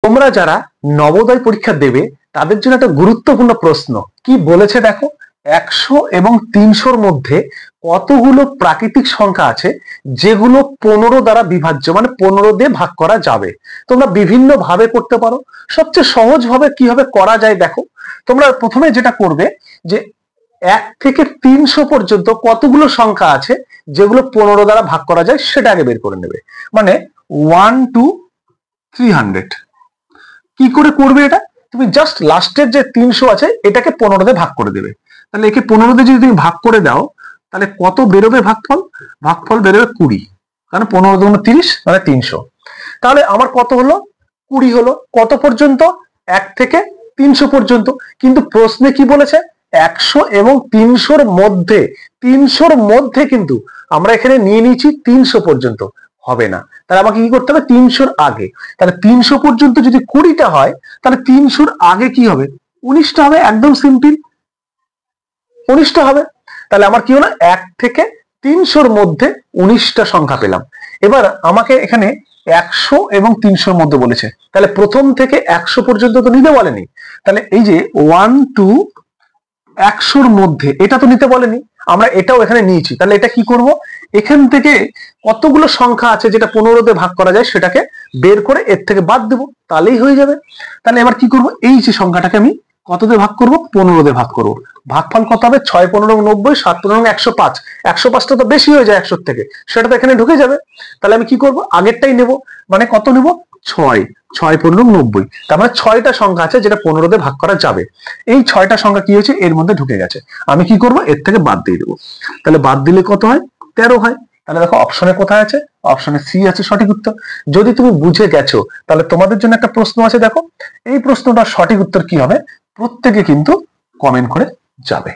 তোমরা যারা নবোদয় পরীক্ষা দেবে তাদের জন্য একটা গুরুত্বপূর্ণ প্রশ্ন কি বলেছে দেখো, 100 এবং 300-র মধ্যে কতগুলো প্রাকৃতিক সংখ্যা আছে যেগুলো 15 দ্বারা বিভাজ্য, মানে 15 দিয়ে ভাগ করা যাবে। তোমরা বিভিন্ন ভাবে করতে পারো, সবচেয়ে সহজ ভাবে কিভাবে করা যায় দেখো। তোমরা প্রথমে যেটা করবে যে 1 থেকে 300 পর্যন্ত কতগুলো সংখ্যা আছে যেগুলো 15 দ্বারা ভাগ করা যায় সেটা আগে বের করে নেবে। মানে 1 to 300 কি করে করবে এটা, তুমি জাস্ট লাস্টের যে 300 আছে এটাকে 15 দিয়ে ভাগ করে দেবে। তাহলে একে 15 দিয়ে যদি তুমি ভাগ করে দাও তাহলে কত বেরোবে ভাগফল? ভাগফল বেরোবে 20, কারণ 15 দুগুণ 30 মানে 300। তাহলে আমার কত হলো? 20 হলো। কত পর্যন্ত? 1 থেকে 300 পর্যন্ত। কিন্তু প্রশ্নে কি বলেছে? 100 এবং 300-র মধ্যে, 300-র মধ্যে কিন্তু আমরা এখানে নিয়ে নিয়েছি 300 পর্যন্ত, হবে না। তাহলে আমাকে কি করতে হবে? 300-র আগে। তাহলে 300 পর্যন্ত যদি 20টা হয় তাহলে 300-র আগে কি হবে? 19টা হবে। একদম সিম্পল, 19টা হবে। তাহলে আমার কি হলো? 1 থেকে 300-র মধ্যে 19টা সংখ্যা পেলাম। এবার আমাকে এখানে 100 এবং 300-র মধ্যে বলেছে, তাহলে প্রথম থেকে 100 পর্যন্ত তো নিতে বলেনি। তাহলে এই যে 1 to 100-র মধ্যে এটা তো নিতে বলেনি, আমরা এটাও এখানে নিয়েছি। তাহলে এটা কি করব? এখান থেকে কতগুলো সংখ্যা আছে যেটা 15 দিয়ে ভাগ করা যায় সেটাকে বের করে এর থেকে বাদ দেব, তাহলেই হয়ে যাবে। তাহলে এবার কি করব? এই যে সংখ্যাটাকে আমি কত দিয়ে ভাগ করব? 15 দিয়ে ভাগ করব। ভাগফল কত হবে? 6 15 90, 7 15 105। 105টা তো বেশি হয়ে যায় 100 থেকে, সেটা তো এখানে ঢুকে যাবে। তাহলে আমি কি করব? আগেরটাই নেব। মানে কত নেব? 6 6 15 90। তার মানে 6টা সংখ্যা আছে যেটা 15 দিয়ে ভাগ করা যাবে। এই 6টা সংখ্যা কি হয়েছে? এর মধ্যে ঢুকে গেছে। আমি কি করব? এর থেকে বাদ দিয়ে দেবো। তাহলে বাদ দিলে কত হয়? 13 হয়। তাহলে দেখো অপশনে কোথায় আছে? অপশনে সি আছে সঠিক উত্তর। যদি তুমি বুঝে গেছো তাহলে তোমাদের জন্য একটা প্রশ্ন আছে দেখো, এই প্রশ্নটার সঠিক উত্তর কি হবে প্রত্যেকে কিন্তু কমেন্ট করে যাবে।